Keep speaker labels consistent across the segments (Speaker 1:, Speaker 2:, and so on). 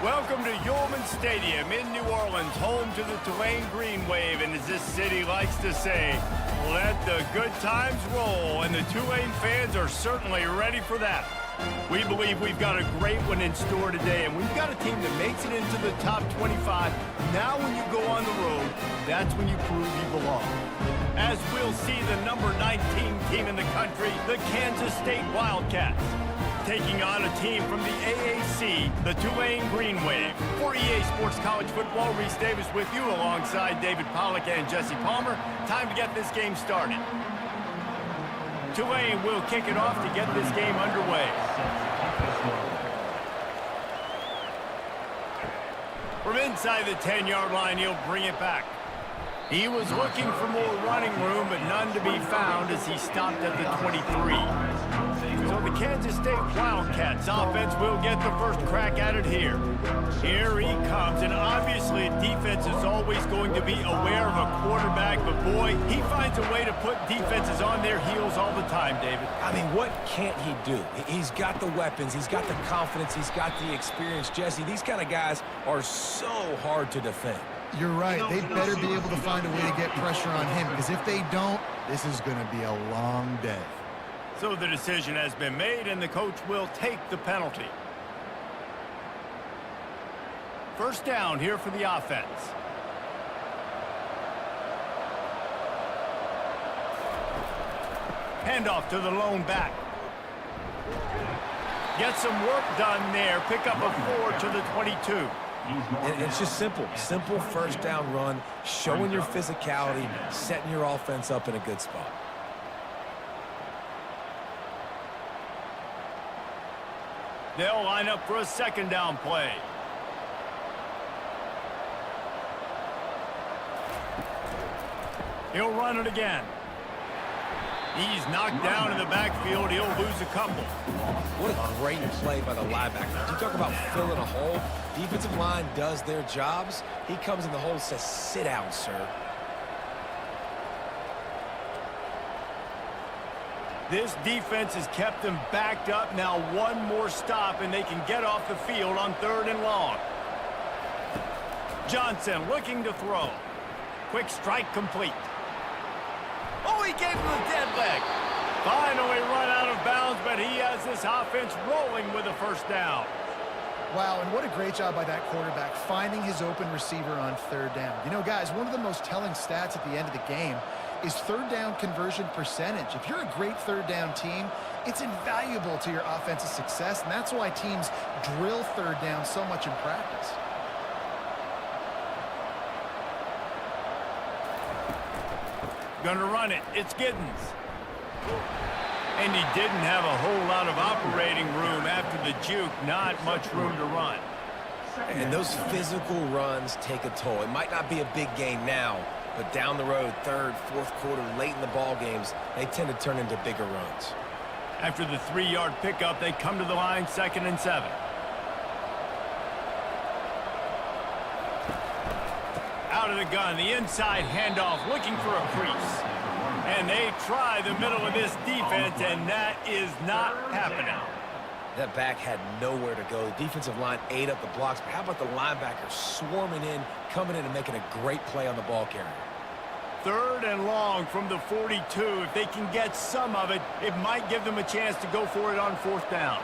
Speaker 1: Welcome to Yulman Stadium in New Orleans, home to the Tulane Green Wave, and as this city likes to say, let the good times roll, and the Tulane fans are certainly ready for that. We believe we've got a great one in store today, and we've got a team that makes it into the top 25. Now when you go on the road, that's when you prove you belong. As we'll see the number 19 team in the country, the Kansas State Wildcats, taking on a team from the AAC, the Tulane Green Wave. For EA Sports College Football, Reese Davis with you alongside David Pollack and Jesse Palmer. Time to get this game started. Tulane will kick it off to get this game underway. From inside the 10-yard line, he'll bring it back. He was looking for more running room, but none to be found as he stopped at the 23. So the Kansas State Wildcats offense will get the first crack at it here. Here he comes, and obviously defense is always going to be aware of a quarterback, but boy, he finds a way to put defenses on their heels all the time, David.
Speaker 2: I mean, what can't he do? He's got the weapons, he's got the confidence, he's got the experience. Jesse, these kind of guys are so hard to defend.
Speaker 3: You're right. They better be able to find a way to get pressure on him, because if they don't, this is going to be a long day.
Speaker 1: So the decision has been made, and the coach will take the penalty. First down here for the offense. Handoff to the lone back. Get some work done there. Pick up a 4 to the 22.
Speaker 2: It's just simple first down run, showing your physicality, setting your offense up in a good spot.
Speaker 1: They'll line up for a second down play. He'll run it again. He's knocked down in the backfield. He'll lose a couple.
Speaker 2: What a great play by the linebacker. You talk about filling a hole. Defensive line does their jobs. He comes in the hole and says, sit down, sir.
Speaker 1: This defense has kept them backed up. Now one more stop, and they can get off the field on 3rd and long. Johnson looking to throw. Quick strike complete. Oh, he gave him a dead leg. Finally run out of bounds, but he has this offense rolling with a first down.
Speaker 3: Wow, and what a great job by that quarterback, finding his open receiver on 3rd down. You know, guys, one of the most telling stats at the end of the game is 3rd down conversion percentage. If you're a great 3rd down team, it's invaluable to your offensive success, and that's why teams drill 3rd down so much in practice.
Speaker 1: Gonna run it. It's Giddens. And he didn't have a whole lot of operating room after the juke. Not much room to run.
Speaker 2: And those physical runs take a toll. It might not be a big gain now, but down the road, 3rd, 4th quarter, late in the ball games, they tend to turn into bigger runs.
Speaker 1: After the 3-yard pickup, they come to the line, 2nd and 7. Out of the gun, the inside handoff, looking for a crease. And they try the middle of this defense, and that is not happening.
Speaker 2: That back had nowhere to go. The defensive line ate up the blocks, but how about the linebacker swarming in, coming in and making a great play on the ball carrier?
Speaker 1: 3rd and long from the 42. If they can get some of it, it might give them a chance to go for it on 4th down.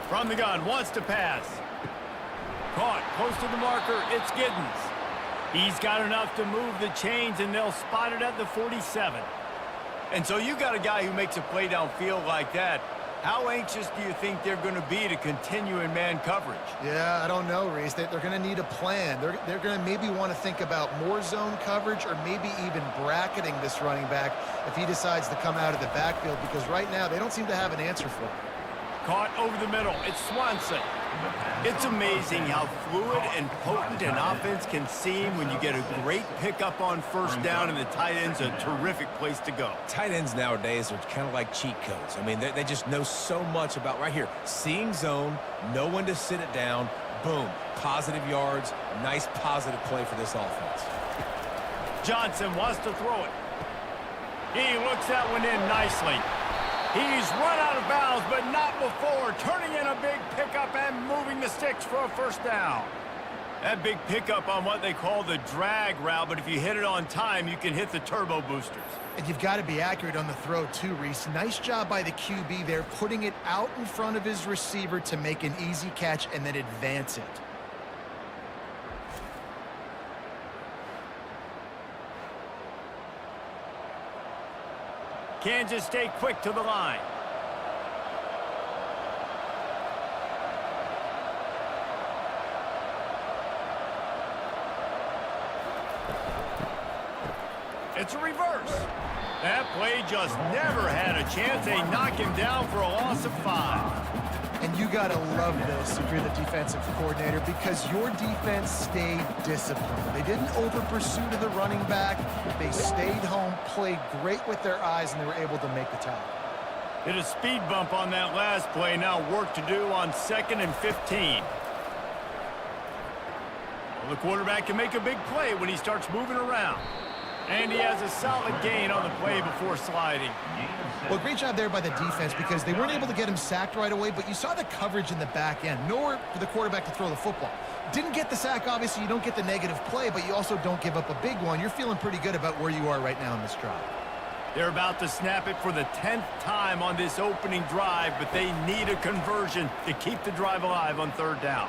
Speaker 1: From the gun, wants to pass. Caught, close to the marker, it's Giddens. He's got enough to move the chains, and they'll spot it at the 47. And so you got a guy who makes a play downfield like that. How anxious do you think they're going to be to continue in man coverage?
Speaker 3: Yeah, I don't know, Reese. They're going to need a plan. They're going to maybe want to think about more zone coverage or maybe even bracketing this running back if he decides to come out of the backfield, because right now they don't seem to have an answer for him.
Speaker 1: Caught over the middle. It's Swanson. It's amazing how fluid and potent an offense can seem when you get a great pickup on 1st down, and the tight end's a terrific place to go.
Speaker 2: Tight ends nowadays are kind of like cheat codes. I mean, they just know so much about right here. Seeing zone, know when to sit it down, boom, positive yards, nice positive play for this offense.
Speaker 1: Johnson wants to throw it. He looks that one in nicely. He's run out of bounds, but not before, turning in a big pickup and moving the sticks for a first down. That big pickup on what they call the drag route, but if you hit it on time, you can hit the turbo boosters.
Speaker 3: And you've got to be accurate on the throw too, Reese. Nice job by the QB there, putting it out in front of his receiver to make an easy catch and then advance it.
Speaker 1: Kansas State quick to the line. It's a reverse. That play just never had a chance. They knock him down for a loss of 5.
Speaker 3: And you got to love this if you're the defensive coordinator because your defense stayed disciplined. They didn't over-pursue to the running back. They stayed home, played great with their eyes, and they were able to make the tackle.
Speaker 1: Hit a speed bump on that last play. Now work to do on 2nd and 15. Well, the quarterback can make a big play when he starts moving around. And he has a solid gain on the play before sliding.
Speaker 3: Well, great job there by the defense because they weren't able to get him sacked right away, but you saw the coverage in the back end. Nowhere for the quarterback to throw the football. Didn't get the sack, obviously. You don't get the negative play, but you also don't give up a big one. You're feeling pretty good about where you are right now in this drive.
Speaker 1: They're about to snap it for the 10th time on this opening drive, but they need a conversion to keep the drive alive on 3rd down.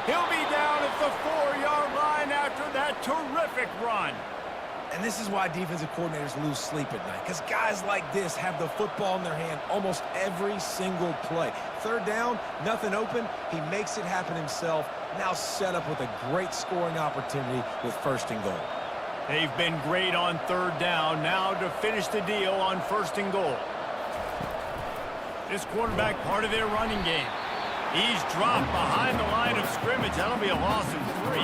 Speaker 1: He'll be down at the 4-yard line after that terrific run.
Speaker 2: And this is why defensive coordinators lose sleep at night, because guys like this have the football in their hand almost every single play. 3rd down, nothing open. He makes it happen himself. Now set up with a great scoring opportunity with 1st and goal.
Speaker 1: They've been great on 3rd down. Now to finish the deal on 1st and goal. This quarterback part of their running game. He's dropped behind the line of scrimmage. That'll be a loss of 3.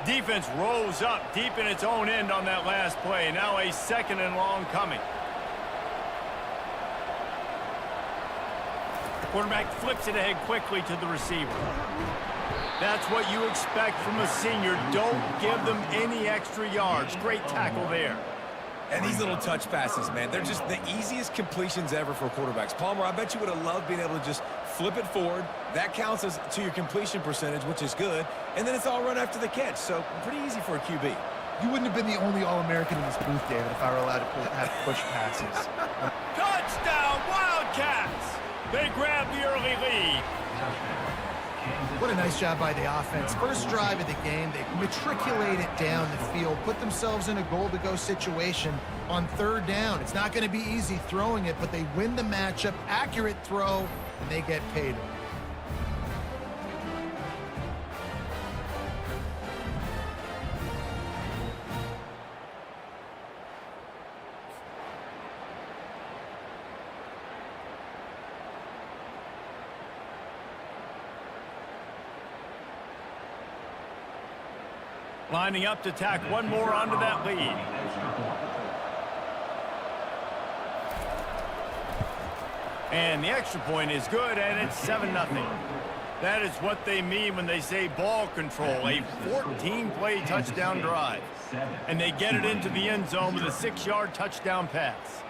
Speaker 1: Defense rose up deep in its own end on that last play. Now a 2nd and long coming. Quarterback flips it ahead quickly to the receiver. That's what you expect from a senior. Don't give them any extra yards. Great tackle there.
Speaker 2: And these little touch passes, man, they're just the easiest completions ever for quarterbacks. Palmer, I bet you would have loved being able to just flip it forward. That counts as to your completion percentage, which is good. And then it's all run after the catch. So pretty easy for a QB.
Speaker 3: You wouldn't have been the only All-American in this booth, David, if I were allowed to have push passes.
Speaker 1: Touchdown, Wildcats! They grab the early lead.
Speaker 3: What a nice job by the offense. First drive of the game, they matriculate it down the field, put themselves in a goal-to-go situation on 3rd down. It's not going to be easy throwing it, but they win the matchup. Accurate throw, and they get paid.
Speaker 1: Lining up to tack one more onto that lead. And the extra point is good, and it's 7-0. That is what they mean when they say ball control, a 14-play touchdown drive. And they get it into the end zone with a 6-yard touchdown pass.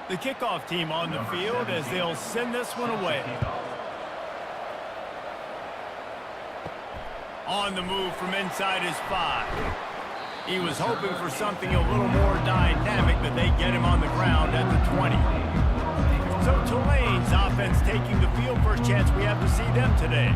Speaker 1: The kickoff team on the field as they'll send this one away. On the move from inside his 5. He was hoping for something a little more dynamic, but they get him on the ground at the 20. So Tulane's offense taking the field. First chance we have to see them today.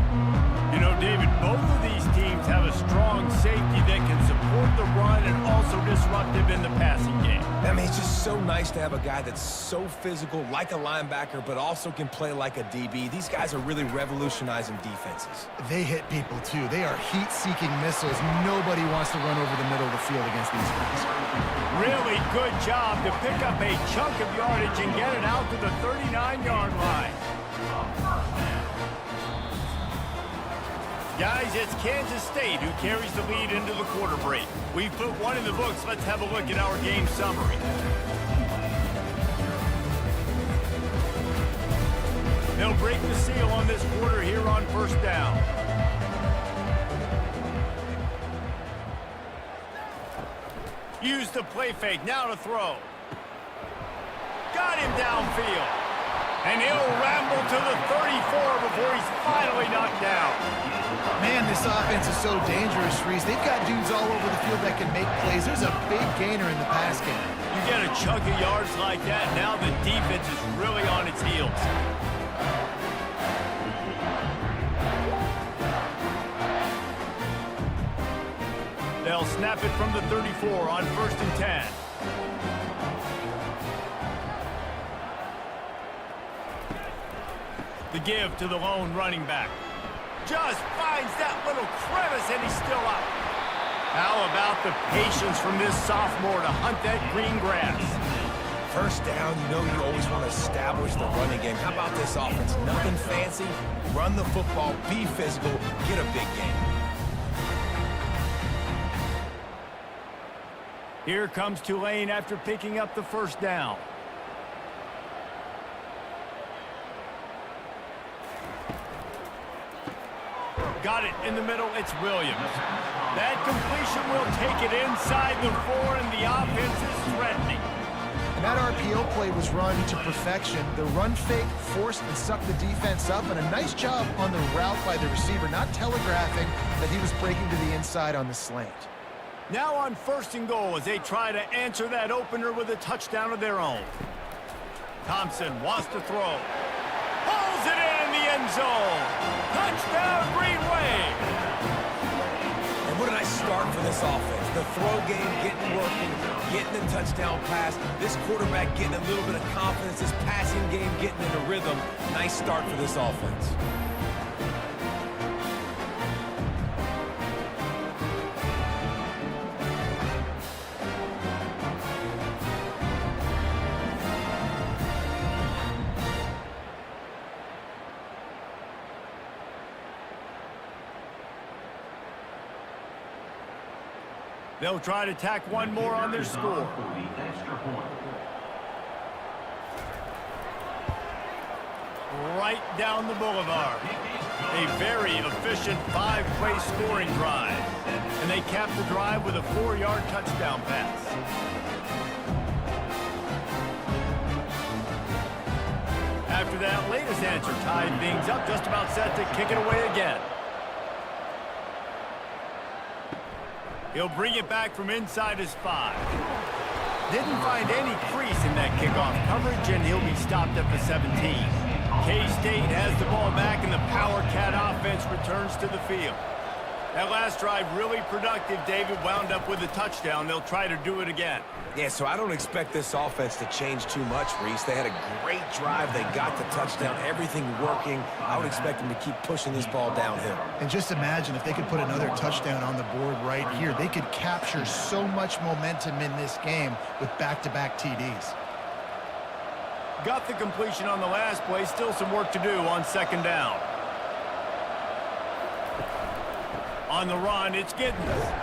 Speaker 1: You know, David, both of these teams have a strong safety that can support the run and also disruptive in the passing game.
Speaker 2: I mean, it's just so nice to have a guy that's so physical, like a linebacker, but also can play like a DB. These guys are really revolutionizing defenses.
Speaker 3: They hit people, too. They are heat-seeking missiles. Nobody wants to run over the middle of the field against these guys.
Speaker 1: Really good job to pick up a chunk of yardage and get it out to the 39-yard line. Guys, it's Kansas State who carries the lead into the quarter break. We've put one in the books. Let's have a look at our game summary. They'll break the seal on this quarter here on first down. Use the play fake, now to throw. Got him downfield. And he'll ramble to the 34 before he's finally knocked down.
Speaker 3: Man, this offense is so dangerous, Reese. They've got dudes all over the field that can make plays. There's a big gainer in the pass game.
Speaker 1: You get a chunk of yards like that, now the defense is really on its heels. They'll snap it from the 34 on 1st and 10. The give to the lone running back. Just finds that little crevice, and he's still up. How about the patience from this sophomore to hunt that green grass?
Speaker 2: First down, you know you always want to establish the running game. How about this offense? Nothing fancy. Run the football, be physical, get a big game.
Speaker 1: Here comes Tulane after picking up the first down. Got it in the middle, it's Williams. That completion will take it inside the 4, and the offense is threatening.
Speaker 3: And that RPO play was run to perfection. The run fake forced and sucked the defense up, and a nice job on the route by the receiver, not telegraphing that he was breaking to the inside on the slant.
Speaker 1: Now on 1st and goal as they try to answer that opener with a touchdown of their own. Thompson wants to throw. Pulls it in the end zone. Touchdown, Green Wave.
Speaker 2: And what a nice start for this offense. The throw game getting working, getting the touchdown pass. This quarterback getting a little bit of confidence. This passing game getting into rhythm. Nice start for this offense.
Speaker 1: They'll try to tack one more on their score. Right down the boulevard. A very efficient 5-play scoring drive. And they cap the drive with a 4-yard touchdown pass. After that latest answer tied things up, just about set to kick it away again. He'll bring it back from inside his 5. Didn't find any crease in that kickoff coverage, and he'll be stopped at the 17. K-State has the ball back, and the Power Cat offense returns to the field. That last drive really productive. David wound up with a touchdown. They'll try to do it again.
Speaker 2: Yeah, so I don't expect this offense to change too much, Reese. They had a great drive. They got the touchdown. Everything working. I would expect them to keep pushing this ball downhill.
Speaker 3: And just imagine if they could put another touchdown on the board right here. They could capture so much momentum in this game with back-to-back TDs.
Speaker 1: Got the completion on the last play. Still some work to do on 2nd down. On the run, it's Giddens.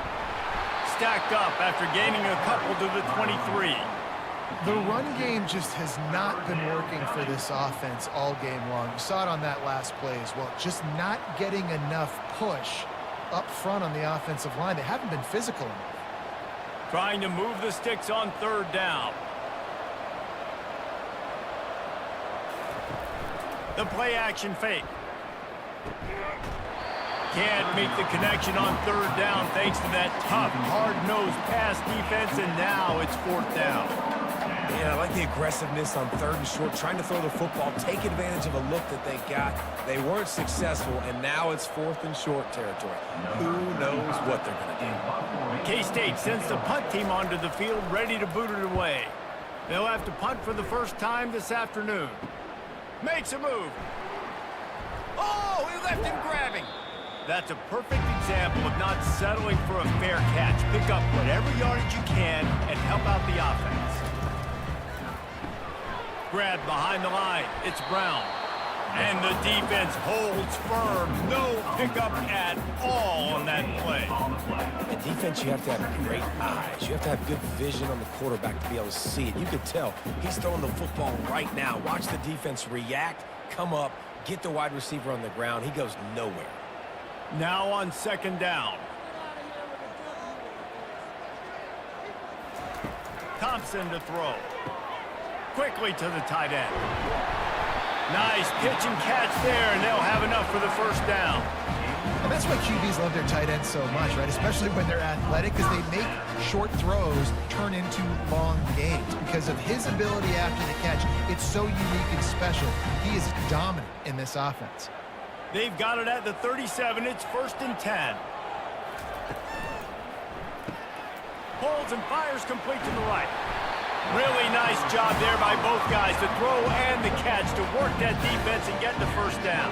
Speaker 1: Stacked up after gaining a couple to the 23.
Speaker 3: The run game just has not been working for this offense all game long. You saw it on that last play as well. Just not getting enough push up front on the offensive line. They haven't been physical enough.
Speaker 1: Trying to move the sticks on 3rd down. The play action fake. Can't make the connection on 3rd down thanks to that tough, hard-nosed pass defense, and now it's 4th down.
Speaker 2: Yeah, I like the aggressiveness on 3rd and short, trying to throw the football, take advantage of a look that they got. They weren't successful, and now it's 4th and short territory. Who knows what they're going to do?
Speaker 1: K-State sends the punt team onto the field, ready to boot it away. They'll have to punt for the first time this afternoon. Makes a move. Oh, he left him grabbing. That's a perfect example of not settling for a fair catch. Pick up whatever yardage you can and help out the offense. Grabbed behind the line. It's Brown. And the defense holds firm. No pickup at all on that play.
Speaker 2: In defense, you have to have great eyes. You have to have good vision on the quarterback to be able to see it. You could tell he's throwing the football right now. Watch the defense react, come up, get the wide receiver on the ground. He goes nowhere.
Speaker 1: Now on second down. Thompson to throw. Quickly to the tight end. Nice pitch and catch there, and they'll have enough for the first down.
Speaker 3: And that's why QBs love their tight ends so much, right? Especially when they're athletic, because they make short throws turn into long gains. Because of his ability after the catch, it's so unique and special. He is dominant in this offense.
Speaker 1: They've got it at the 37. It's 1st and 10. Holds and fires complete to the right. Really nice job there by both guys to throw and the catch to work that defense and get the first down.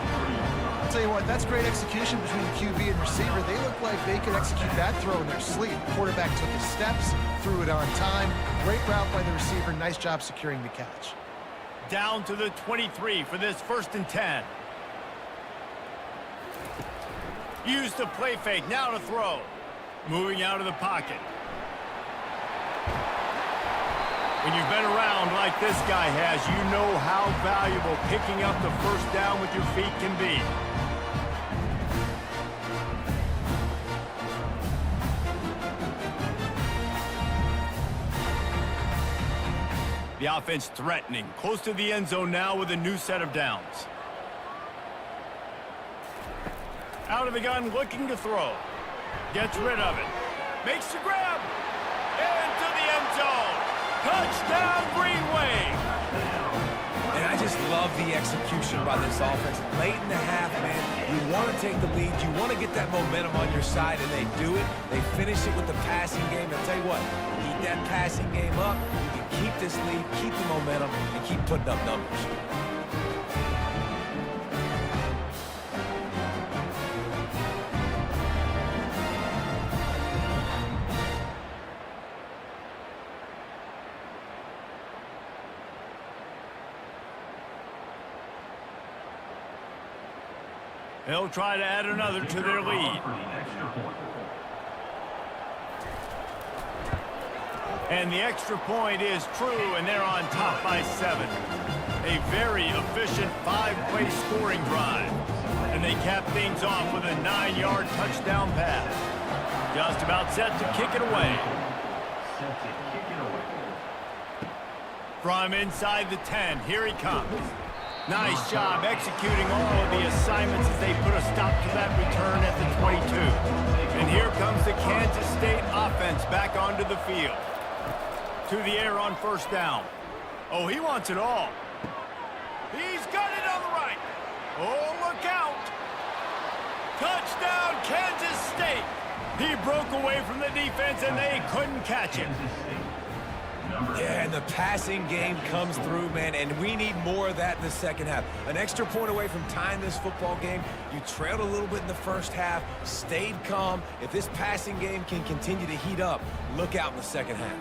Speaker 3: I'll tell you what, that's great execution between QB and receiver. They look like they could execute that throw in their sleep. The quarterback took his steps, threw it on time. Great route by the receiver. Nice job securing the catch.
Speaker 1: Down to the 23 for this 1st and 10. Use the play fake, now to throw. Moving out of the pocket. When you've been around like this guy has, you know how valuable picking up the first down with your feet can be. The offense threatening, close to the end zone now with a new set of downs. Out of the gun, looking to throw. Gets rid of it. Makes the grab. Into the end zone. Touchdown, Green Wave.
Speaker 2: And I just love the execution by this offense. Late in the half, man, you want to take the lead. You want to get that momentum on your side, and they do it. They finish it with the passing game. I'll tell you what, keep that passing game up. You can keep this lead, keep the momentum, and keep putting up numbers.
Speaker 1: They'll try to add another to their lead. And the extra point is true, and they're on top by 7. A very efficient 5-play scoring drive. And they cap things off with a 9-yard touchdown pass. Just about set to kick it away. From inside the 10, here he comes. Nice job executing all of the assignments as they put a stop to that return at the 22. And here comes the Kansas State offense back onto the field. To the air on first down. Oh, he wants it all. He's got it on the right. Oh, look out. Touchdown, Kansas State. He broke away from the defense, and they couldn't catch him.
Speaker 2: Yeah, and the passing game comes through, man, and we need more of that in the second half. An extra point away from tying this football game. You trailed a little bit in the first half, stayed calm. If this passing game can continue to heat up, look out in the second half.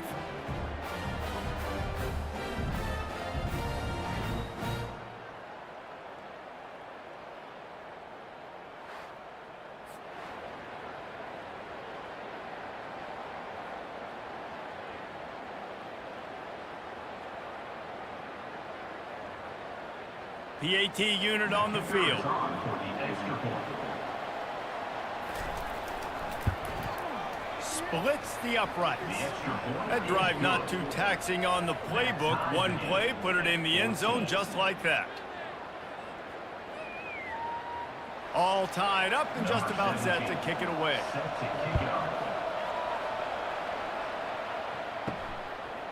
Speaker 1: PAT unit on the field. Splits the uprights. That drive not too taxing on the playbook. One play, put it in the end zone just like that. All tied up and just about set to kick it away.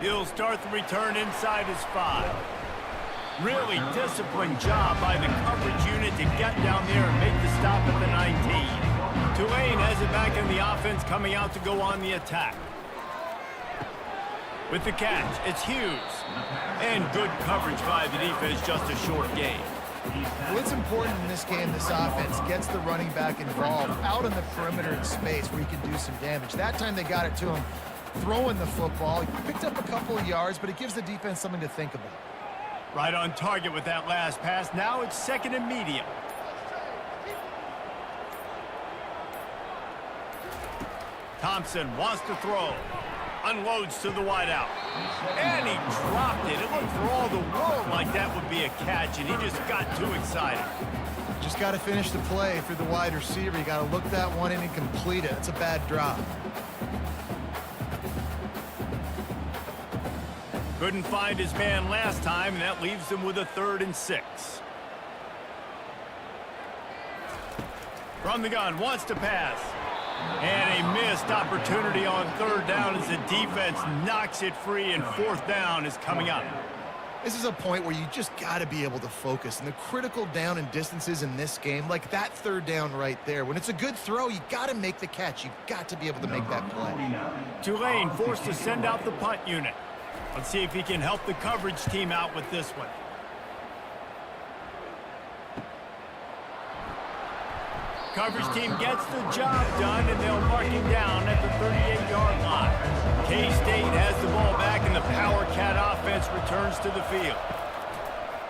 Speaker 1: He'll start the return inside his 5. Really disciplined job by the coverage unit to get down there and make the stop at the 19. Tulane has it back in the offense, coming out to go on the attack. With the catch, it's Hughes. And good coverage by the defense, just a short gain.
Speaker 3: Well, it's important in this game, this offense gets the running back involved out on the perimeter in space where he can do some damage. That time they got it to him throwing the football. He picked up a couple of yards, but it gives the defense something to think about.
Speaker 1: Right on target with that last pass. Now it's 2nd and medium. Thompson wants to throw. Unloads to the wideout. And he dropped it. It looked for all the world like that would be a catch, and he just got too excited.
Speaker 3: Just got to finish the play for the wide receiver. You got to look that one in and complete it. It's a bad drop.
Speaker 1: Couldn't find his man last time, and that leaves him with a 3rd and 6. From the gun, wants to pass. And a missed opportunity on 3rd down as the defense knocks it free, and 4th down is coming up.
Speaker 3: This is a point where you just got to be able to focus. And the critical down and distances in this game, like that 3rd down right there, when it's a good throw, you got to make the catch. You've got to be able to make that play.
Speaker 1: Tulane forced to send out the punt unit. Let's see if he can help the coverage team out with this one. Coverage team gets the job done, and they'll mark him down at the 38-yard line. K-State has the ball back, and the Power Cat offense returns to the field.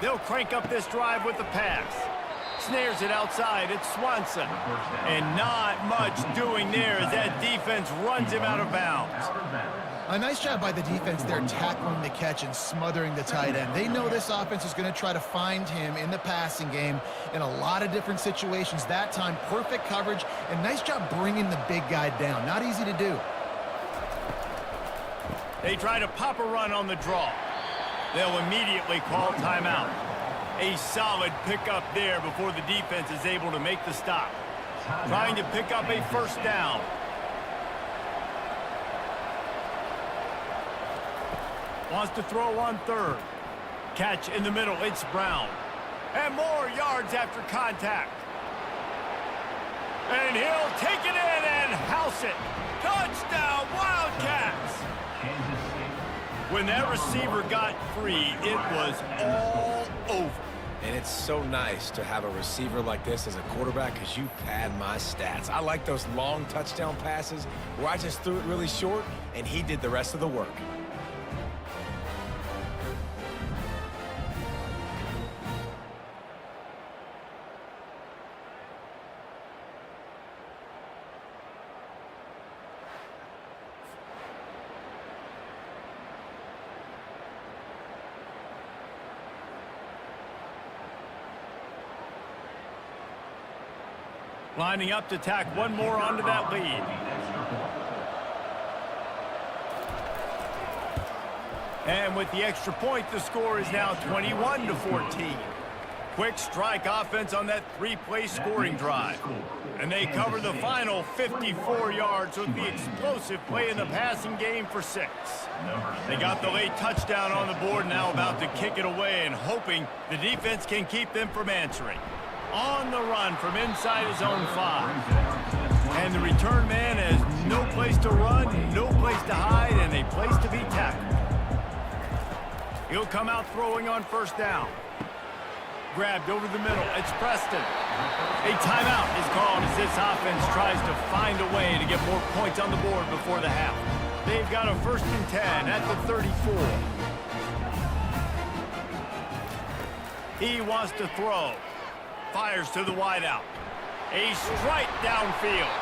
Speaker 1: They'll crank up this drive with the pass. Snares it outside. It's Swanson. And not much doing there as that defense runs him out of bounds.
Speaker 3: A nice job by the defense there tackling the catch and smothering the tight end. They know this offense is going to try to find him in the passing game in a lot of different situations. That time, perfect coverage, and nice job bringing the big guy down. Not easy to do.
Speaker 1: They try to pop a run on the draw. They'll immediately call timeout. A solid pickup there before the defense is able to make the stop. Trying to pick up a 1st down. Wants to throw on 3rd. Catch in the middle. It's Brown. And more yards after contact. And he'll take it in and house it. Touchdown, Wildcats! When that receiver got free, it was all over.
Speaker 2: And it's so nice to have a receiver like this as a quarterback because you pad my stats. I like those long touchdown passes where I just threw it really short and he did the rest of the work.
Speaker 1: Lining up to tack one more onto that lead. And with the extra point, the score is now 21-14. Quick strike offense on that 3-play scoring drive. And they cover the final 54 yards with the explosive play in the passing game for 6. They got the late touchdown on the board, now about to kick it away and hoping the defense can keep them from answering. On the run from inside his own 5. And the return man has no place to run, no place to hide, and a place to be tackled. He'll come out throwing on 1st down. Grabbed over the middle. It's Preston. A timeout is called as this offense tries to find a way to get more points on the board before the half. They've got a 1st and 10 at the 34. He wants to throw. Fires to the wideout. A strike downfield.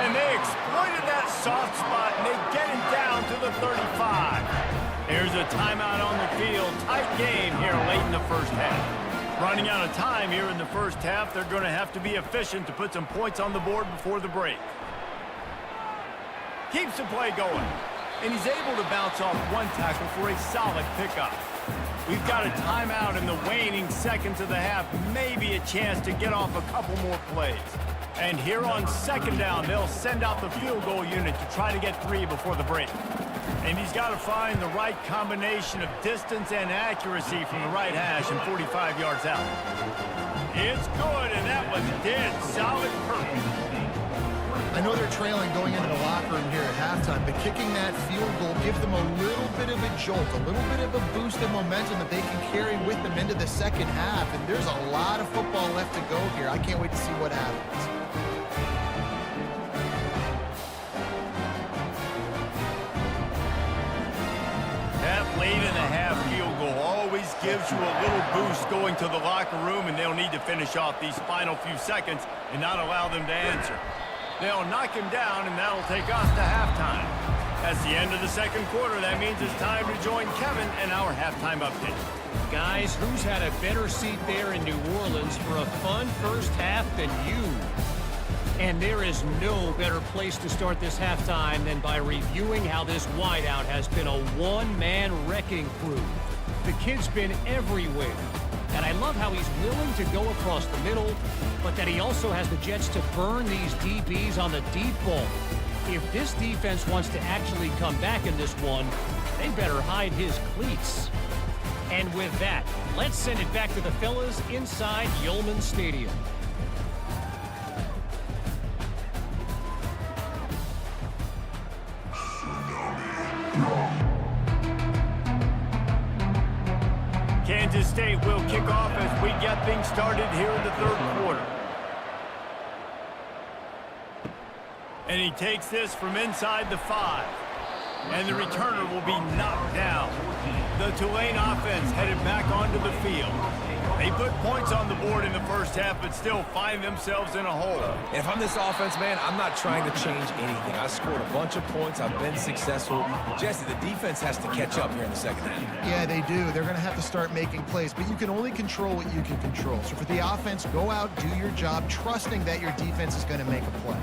Speaker 1: And they exploited that soft spot, and they get it down to the 35. There's a timeout on the field. Tight game here late in the 1st half. Running out of time here in the 1st half. They're going to have to be efficient to put some points on the board before the break. Keeps the play going. And he's able to bounce off one tackle for a solid pickup. We've got a timeout in the waning seconds of the half. Maybe a chance to get off a couple more plays. And here on 2nd down, they'll send out the field goal unit to try to get 3 before the break. And he's got to find the right combination of distance and accuracy from the right hash and 45 yards out. It's good, and that was dead solid purple.
Speaker 3: I know they're trailing going into the locker room here at halftime, but kicking that field goal gives them a little bit of a jolt, a little bit of a boost of momentum that they can carry with them into the 2nd half. And there's a lot of football left to go here. I can't wait to see what happens.
Speaker 1: That late in the half field goal always gives you a little boost going to the locker room, and they'll need to finish off these final few seconds and not allow them to answer. They'll knock him down, and that'll take us to halftime. That's the end of the second quarter. That means it's time to join Kevin in our halftime update.
Speaker 4: Guys, who's had a better seat there in New Orleans for a fun first half than you? And there is no better place to start this halftime than by reviewing how this wideout has been a one-man wrecking crew. The kid's been everywhere. And I love how he's willing to go across the middle, but that he also has the Jets to burn these DBs on the deep ball. If this defense wants to actually come back in this one, they better hide his cleats. And with that, let's send it back to the fellas inside Yulman Stadium.
Speaker 1: Kansas State will kick off as we get things started here in the third quarter. And he takes this from inside the 5. And the returner will be knocked down. The Tulane offense headed back onto the field. They put points on the board in the first half, but still find themselves in a hole.
Speaker 2: And if I'm this offense, man, I'm not trying to change anything. I scored a bunch of points. I've been successful. Jesse, the defense has to catch up here in the second half.
Speaker 3: Yeah, they do. They're going to have to start making plays, but you can only control what you can control. So for the offense, go out, do your job, trusting that your defense is going to make a play.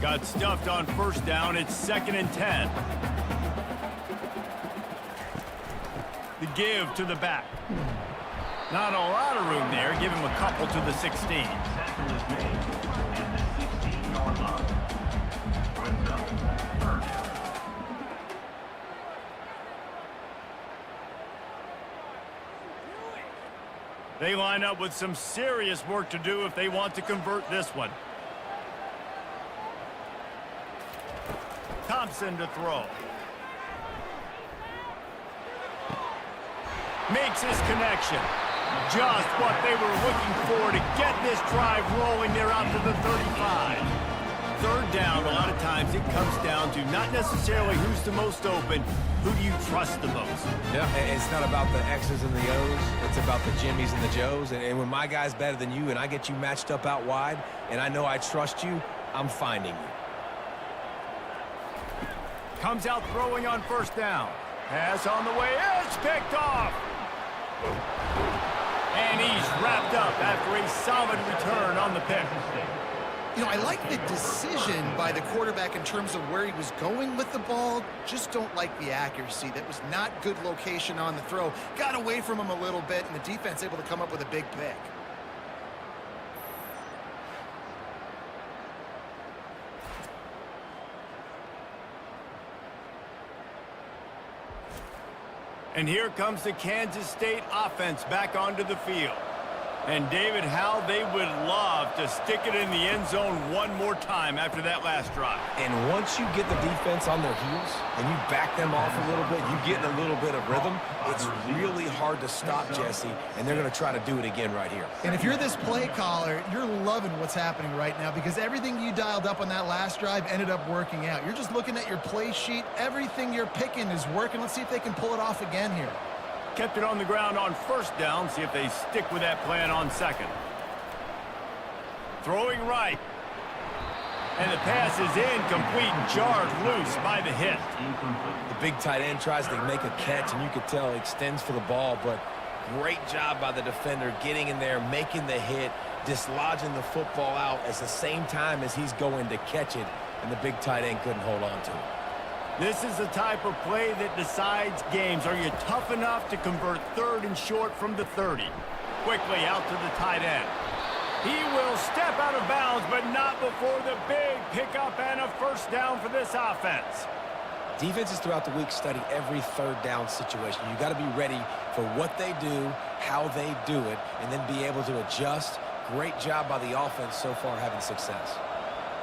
Speaker 1: Got stuffed on first down. It's 2nd and 10. The give to the back. Not a lot of room there. Give him a couple to the 16. They line up with some serious work to do if they want to convert this one. Thompson to throw. Makes his connection. Just what they were looking for to get this drive rolling there out to the 35. Third down, a lot of times it comes down to not necessarily who's the most open, who do you trust the most?
Speaker 2: Yeah, it's not about the X's and the O's. It's about the Jimmys and the Joes. And when my guy's better than you and I get you matched up out wide and I know I trust you, I'm finding you.
Speaker 1: Comes out throwing on first down. Pass on the way. It's picked off. And he's wrapped up after a solid return on the pick.
Speaker 3: You know, I like the decision by the quarterback in terms of where he was going with the ball. Just don't like the accuracy. That was not good location on the throw. Got away from him a little bit, and the defense able to come up with a big pick.
Speaker 1: And here comes the Kansas State offense back onto the field. And David, how they would love to stick it in the end zone one more time after that last drive.
Speaker 2: And once you get the defense on their heels and you back them off a little bit, you get in a little bit of rhythm, it's really hard to stop, Jesse, and they're going to try to do it again right here.
Speaker 3: And if you're this play caller, you're loving what's happening right now because everything you dialed up on that last drive ended up working out. You're just looking at your play sheet. Everything you're picking is working. Let's see if they can pull it off again here.
Speaker 1: Kept it on the ground on first down. See if they stick with that plan on second. Throwing right. And the pass is incomplete, jarred loose by the hit.
Speaker 2: The big tight end tries to make a catch, and you could tell he extends for the ball, but great job by the defender getting in there, making the hit, dislodging the football out at the same time as he's going to catch it, and the big tight end couldn't hold on to it.
Speaker 1: This is the type of play that decides games. Are you tough enough to convert third and short from the 30? Quickly out to the tight end. He will step out of bounds, but not before the big pickup and a first down for this offense.
Speaker 2: Defenses throughout the week study every third down situation. You got to be ready for what they do, how they do it, and then be able to adjust. Great job by the offense so far having success.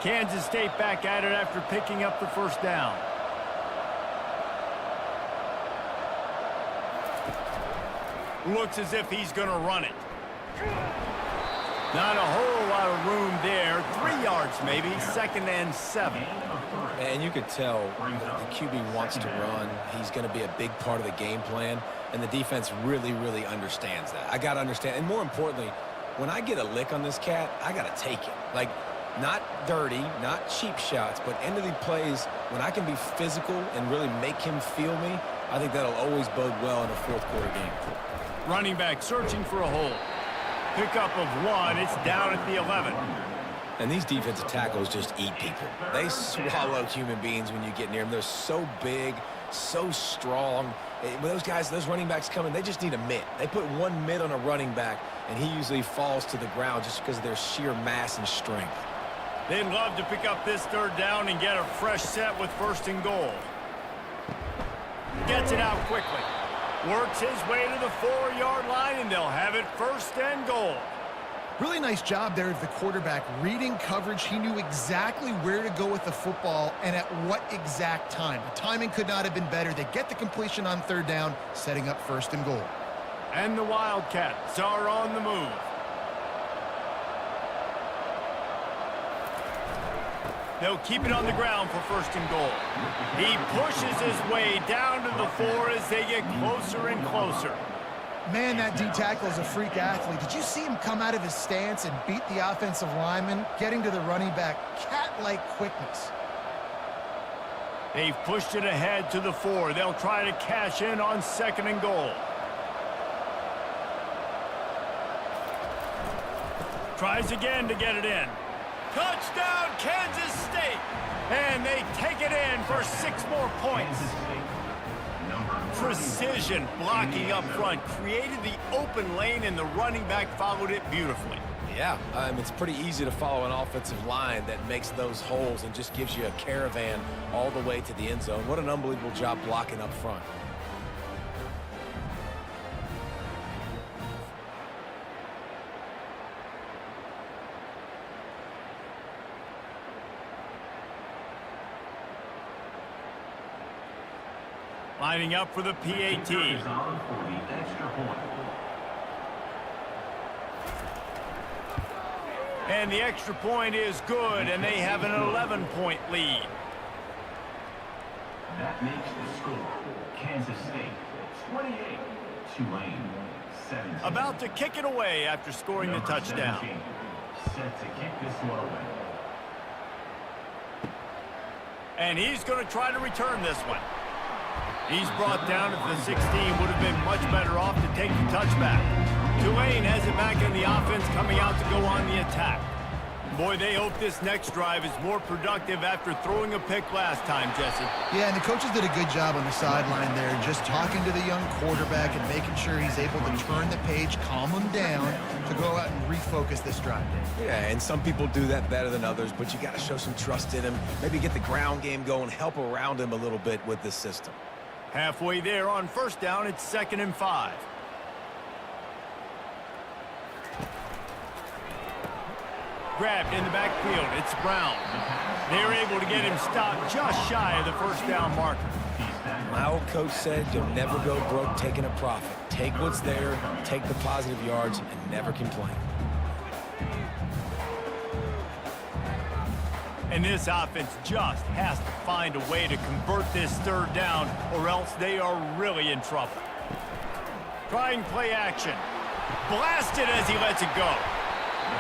Speaker 1: Kansas State back at it after picking up the first down. Looks as if he's going to run it. Not a whole lot of room there. 3 yards maybe. 2nd and 7.
Speaker 2: And you could tell the QB wants to run. He's going to be a big part of the game plan. And the defense really, really understands that. I got to understand. And more importantly, when I get a lick on this cat, I got to take it. Like, Not dirty, not cheap shots, but end of the plays, when I can be physical and really make him feel me, I think that'll always bode well in a fourth quarter game.
Speaker 1: Running back searching for a hole. Pickup of 1. It's down at the 11.
Speaker 2: And these defensive tackles just eat people. They swallow human beings when you get near them. They're so big, so strong. When those guys, those running backs come in, they just need a mitt. They put one mitt on a running back, and he usually falls to the ground just because of their sheer mass and strength.
Speaker 1: They'd love to pick up this third down and get a fresh set with 1st and goal. Gets it out quickly. Works his way to the 4-yard line, and they'll have it 1st and goal.
Speaker 3: Really nice job there of the quarterback reading coverage. He knew exactly where to go with the football and at what exact time. The timing could not have been better. They get the completion on 3rd down, setting up 1st and goal.
Speaker 1: And the Wildcats are on the move. They'll keep it on the ground for 1st and goal. He pushes his way down to the 4 as they get closer and closer.
Speaker 3: Man, that D-tackle is a freak athlete. Did you see him come out of his stance and beat the offensive lineman, getting to the running back? Cat-like quickness.
Speaker 1: They've pushed it ahead to the 4. They'll try to cash in on 2nd and goal. Tries again to get it in. Touchdown, Kansas State! And they take it in for 6 more points. Precision blocking up front created the open lane, and the running back followed it beautifully.
Speaker 2: Yeah, it's pretty easy to follow an offensive line that makes those holes and just gives you a caravan all the way to the end zone. What an unbelievable job blocking up front.
Speaker 1: Lining up for the PAT. And the extra point is good, and they have an 11-point lead.
Speaker 5: That makes the score Kansas State 28, Tulane 17.
Speaker 1: About to kick it away after scoring the touchdown.
Speaker 5: 17, set to kick this one away.
Speaker 1: And he's going to try to return this one. He's brought down at the 16. Would have been much better off to take the touchback. Tulane has it back in the offense, coming out to go on the attack. Boy, they hope this next drive is more productive after throwing a pick last time, Jesse.
Speaker 3: Yeah, and the coaches did a good job on the sideline there, just talking to the young quarterback and making sure he's able to turn the page, calm him down, to go out and refocus this drive.
Speaker 2: Yeah, and some people do that better than others, but you got to show some trust in him. Maybe get the ground game going, help around him a little bit with this system.
Speaker 1: Halfway there on 1st down, it's 2nd and 5. Grabbed in the backfield, it's Brown. They're able to get him stopped just shy of the 1st down marker.
Speaker 2: My old coach said you'll never go broke taking a profit. Take what's there, take the positive yards, and never complain.
Speaker 1: And this offense just has to find a way to convert this 3rd down, or else they are really in trouble. Trying play action. Blasted as he lets it go.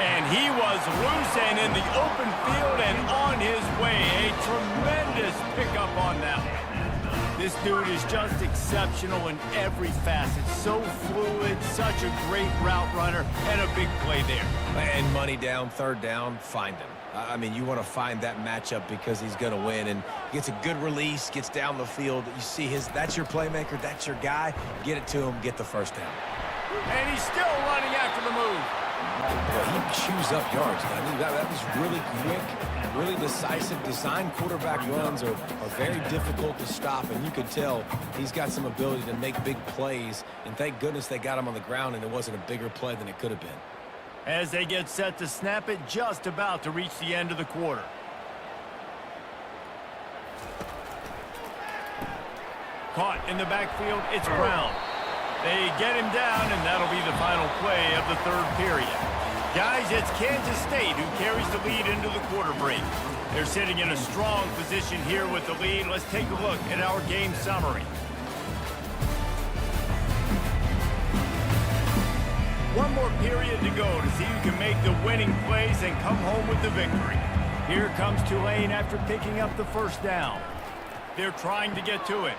Speaker 1: And he was loose and in the open field and on his way. A tremendous pickup on that one. This dude is just exceptional in every facet. So fluid, such a great route runner, and a big play there.
Speaker 2: And money down, 3rd down, find him. I mean, you want to find that matchup because he's going to win, and gets a good release, gets down the field. You see that's your playmaker, that's your guy. Get it to him, get the 1st down.
Speaker 1: And he's still running after the move.
Speaker 2: Well, he chews up yards. I mean, that was really quick, really decisive. Design quarterback runs are very difficult to stop, and you could tell he's got some ability to make big plays, and thank goodness they got him on the ground and it wasn't a bigger play than it could have been.
Speaker 1: As they get set to snap it, just about to reach the end of the quarter. Caught in the backfield, it's Brown. They get him down, and that'll be the final play of the 3rd period. Guys, it's Kansas State who carries the lead into the quarter break. They're sitting in a strong position here with the lead. Let's take a look at our game summary. One more period to go to see who can make the winning plays and come home with the victory. Here comes Tulane after picking up the first down. They're trying to get to it.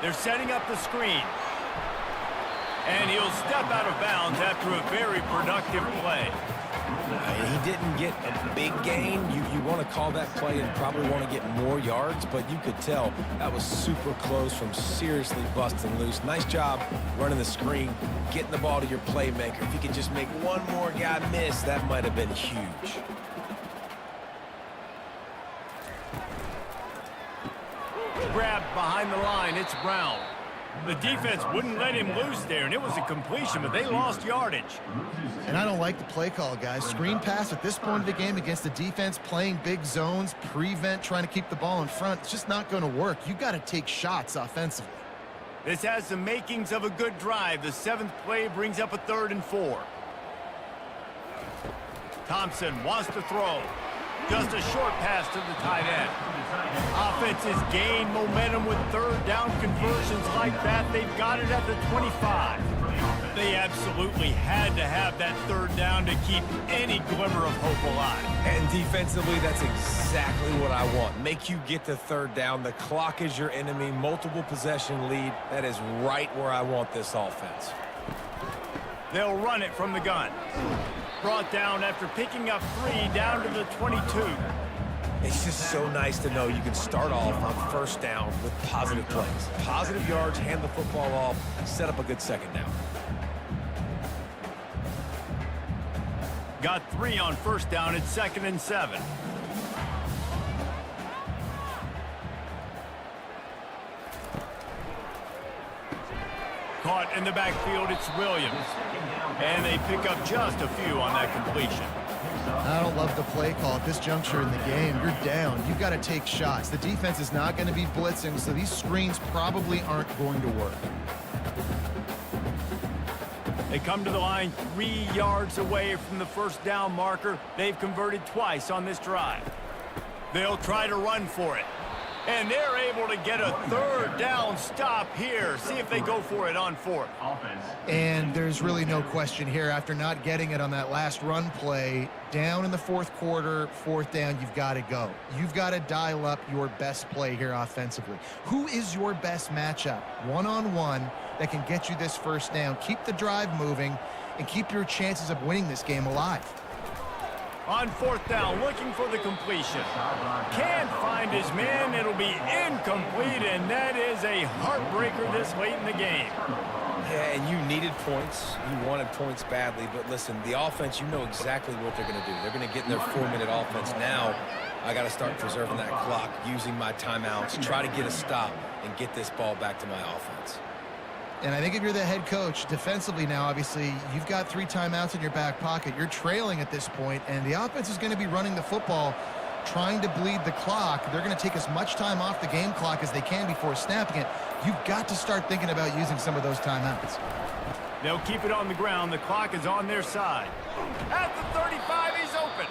Speaker 1: They're setting up the screen. And he'll step out of bounds after a very productive play.
Speaker 2: He didn't get a big gain. You want to call that play and probably want to get more yards, but you could tell that was super close from seriously busting loose. Nice job running the screen, getting the ball to your playmaker. If you could just make one more guy miss, that might have been huge.
Speaker 1: Grabbed behind the line, it's Brown. The defense wouldn't let him loose there, and it was a completion, but they lost yardage.
Speaker 3: And I don't like the play call, guys. Screen pass at this point of the game against the defense, playing big zones, prevent, trying to keep the ball in front. It's just not going to work. You've got to take shots offensively.
Speaker 1: This has the makings of a good drive. The 7th play brings up a 3rd and 4. Thompson wants to throw. Just a short pass to the tight end. Offenses gain momentum with 3rd down conversions like that. They've got it at the 25. They absolutely had to have that 3rd down to keep any glimmer of hope alive.
Speaker 2: And defensively, that's exactly what I want. Make you get the 3rd down. The clock is your enemy. Multiple possession lead. That is right where I want this offense.
Speaker 1: They'll run it from the gun. Brought down after picking up 3 down to the 22.
Speaker 2: It's just so nice to know you can start off on 1st down with positive plays. Positive yards, hand the football off, set up a good 2nd down.
Speaker 1: Got 3 on 1st down at 2nd and 7. Caught in the backfield, it's Williams. And they pick up just a few on that completion.
Speaker 3: I don't love the play call at this juncture in the game. You're down. You've got to take shots. The defense is not going to be blitzing, so these screens probably aren't going to work.
Speaker 1: They come to the line 3 yards away from the 1st down marker. They've converted twice on this drive. They'll try to run for it. And they're able to get a 3rd down stop here. See if they go for it on 4th.
Speaker 3: And there's really no question here. After not getting it on that last run play, down in the 4th quarter, 4th down, you've got to go. You've got to dial up your best play here offensively. Who is your best matchup, one-on-one, that can get you this 1st down, keep the drive moving, and keep your chances of winning this game alive?
Speaker 1: On 4th down, looking for the completion. Can't find his man. It'll be incomplete, and that is a heartbreaker this late in the game.
Speaker 2: Yeah, and you needed points. You wanted points badly, but listen, the offense, you know exactly what they're going to do. They're going to get in their 4-minute offense. Now, I got to start preserving that clock, using my timeouts, try to get a stop, and get this ball back to my offense.
Speaker 3: And I think if you're the head coach, defensively now, obviously, you've got 3 timeouts in your back pocket. You're trailing at this point, and the offense is going to be running the football, trying to bleed the clock. They're going to take as much time off the game clock as they can before snapping it. You've got to start thinking about using some of those timeouts.
Speaker 1: They'll keep it on the ground. The clock is on their side. At the 35, he's open.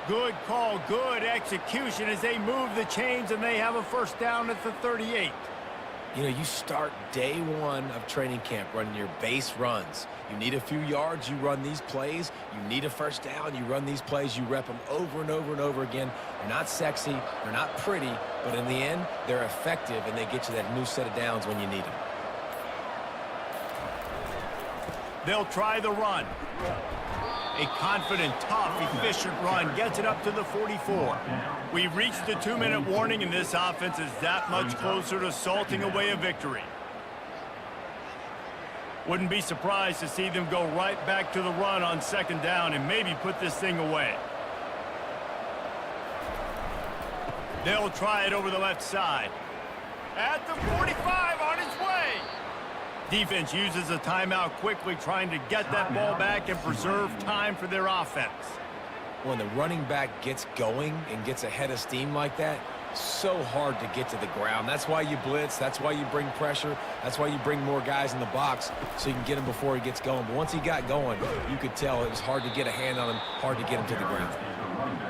Speaker 1: Good call, good execution as they move the chains, and they have a 1st down at the 38.
Speaker 2: You know, you start day 1 of training camp running your base runs. You need a few yards, you run these plays. You need a 1st down, you run these plays. You rep them over and over and over again. They're not sexy, they're not pretty, but in the end, they're effective, and they get you that new set of downs when you need them.
Speaker 1: They'll try the run. A confident, tough, efficient run gets it up to the 44. We've reached the 2-minute warning, and this offense is that much closer to salting away a victory. Wouldn't be surprised to see them go right back to the run on 2nd down and maybe put this thing away. They'll try it over the left side. At the 45, on its way. Defense uses a timeout quickly, trying to get that ball back and preserve time for their offense.
Speaker 2: When the running back gets going and gets ahead of steam like that, so hard to get to the ground. That's why you blitz. That's why you bring pressure. That's why you bring more guys in the box so you can get him before he gets going. But once he got going, you could tell it was hard to get a hand on him, hard to get him to the ground.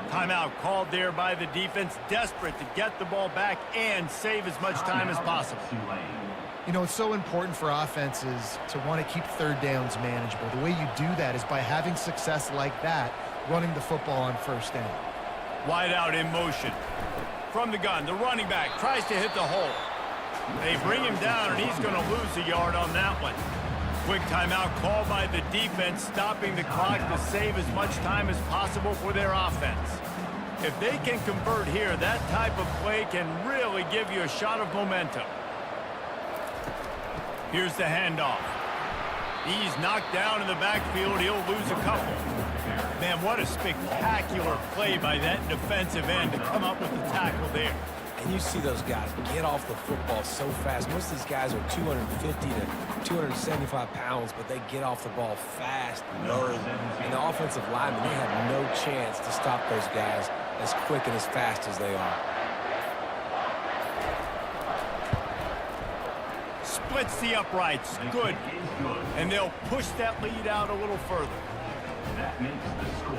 Speaker 1: Timeout called there by the defense, desperate to get the ball back and save as much time as possible.
Speaker 3: You know, it's so important for offenses to want to keep third downs manageable. The way you do that is by having success like that, running the football on first down.
Speaker 1: Wide out in motion. From the gun, the running back tries to hit the hole. They bring him down, and he's going to lose a yard on that one. Quick timeout called by the defense, stopping the clock to save as much time as possible for their offense. If they can convert here, that type of play can really give you a shot of momentum. Here's the handoff. He's knocked down in the backfield. He'll lose a couple. Man, what a spectacular play by that defensive end to come up with the tackle there.
Speaker 2: And you see those guys get off the football so fast. Most of these guys are 250 to 275 pounds, but they get off the ball fast, low. And the offensive linemen, they have no chance to stop those guys as quick and as fast as they are.
Speaker 1: Splits the uprights. Good. And they'll push that lead out a little further.
Speaker 5: That makes the score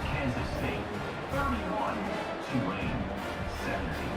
Speaker 5: Kansas State 31, Tulane 17.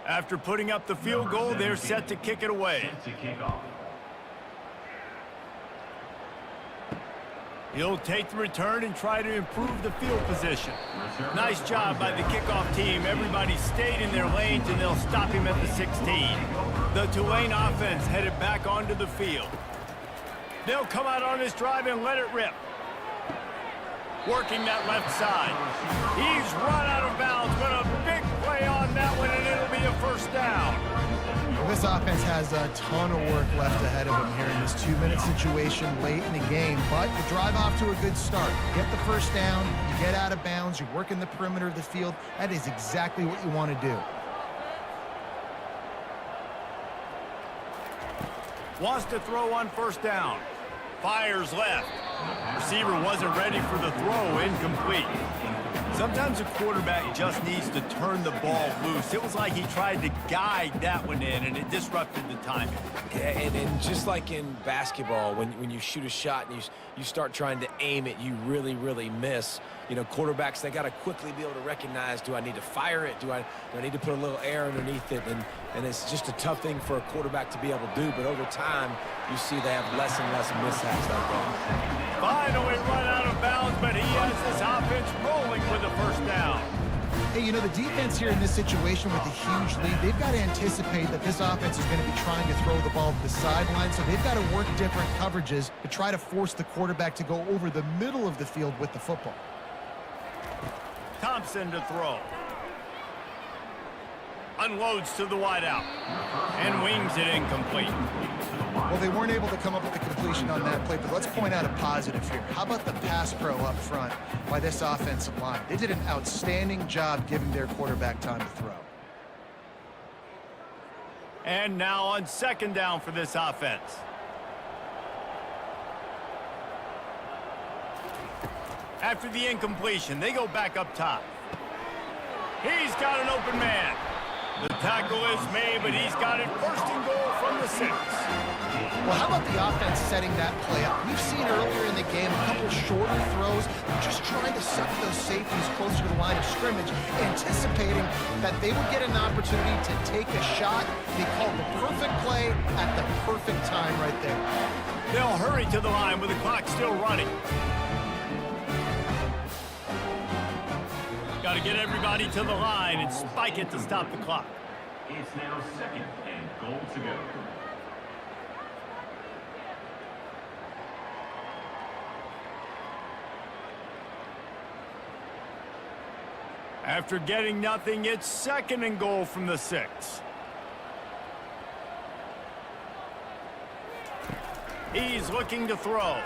Speaker 1: After putting up the field goal, they're set to kick it away.
Speaker 5: Set to kick off.
Speaker 1: He'll take the return and try to improve the field position. Nice job by the kickoff team. Everybody stayed in their lanes, and they'll stop him at the 16. The Tulane offense headed back onto the field. They'll come out on this drive and let it rip. Working that left side. He's run out of bounds, but a big play on that one, and it'll be a first down.
Speaker 3: Well, this offense has a ton of work left ahead of them here in this 2-minute situation late in the game, but you drive off to a good start. You get the first down, you get out of bounds, you work in the perimeter of the field. That is exactly what you want to do.
Speaker 1: Wants to throw on first down. Fires left. Receiver wasn't ready for the throw. Incomplete. Sometimes a quarterback just needs to turn the ball loose. It was like he tried to guide that one in, and it disrupted the timing.
Speaker 2: Yeah, and just like in basketball, when you shoot a shot and you start trying to aim it, you really, really miss. You know, quarterbacks, they got to quickly be able to recognize, do I need to fire it? Do I need to put a little air underneath it? And it's just a tough thing for a quarterback to be able to do. But over time, you see they have less and less mishaps like that.
Speaker 1: Finally run out of bounds, but he has this offense rolling with a first down.
Speaker 3: Hey, you know, the defense here in this situation with a huge lead, they've got to anticipate that this offense is going to be trying to throw the ball to the sideline, so they've got to work different coverages to try to force the quarterback to go over the middle of the field with the football.
Speaker 1: Thompson to throw. Unloads to the wideout. And wings it incomplete.
Speaker 3: Well, they weren't able to come up with the completion on that play, but let's point out a positive here. How about the pass pro up front by this offensive line? They did an outstanding job giving their quarterback time to throw.
Speaker 1: And now on second down for this offense. After the incompletion, they go back up top. He's got an open man. The tackle is made, but he's got it first and goal from the 6.
Speaker 3: Well, how about the offense setting that play up? We've seen earlier in the game a couple shorter throws, just trying to suck those safeties closer to the line of scrimmage, anticipating that they would get an opportunity to take a shot. They called the perfect play at the perfect time right there.
Speaker 1: They'll hurry to the line with the clock still running. Got to get everybody to the line and spike it to stop the clock.
Speaker 5: It's now second and goal to go.
Speaker 1: After getting nothing, it's second and goal from the 6. He's looking to throw.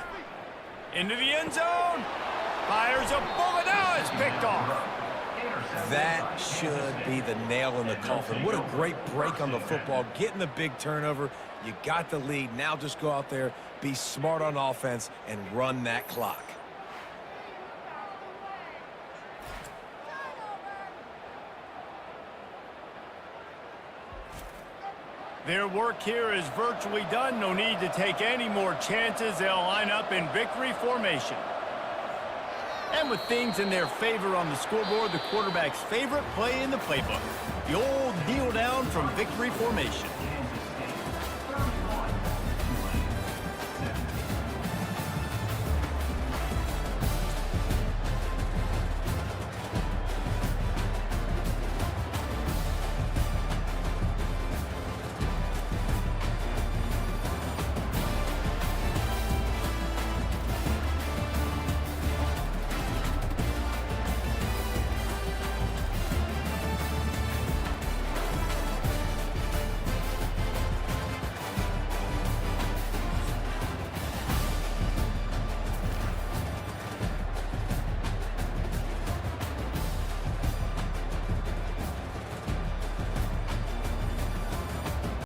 Speaker 1: Into the end zone. Fires a bullet. Now it's picked off.
Speaker 2: That should be the nail in the coffin. What a great break on the football, getting the big turnover, You got the lead. Now just go out there, be smart on offense, and run that clock.
Speaker 1: Their work here is virtually done. No need to take any more chances. They'll line up in victory formation. And with things in their favor on the scoreboard, the quarterback's favorite play in the playbook, the old kneel down from victory formation.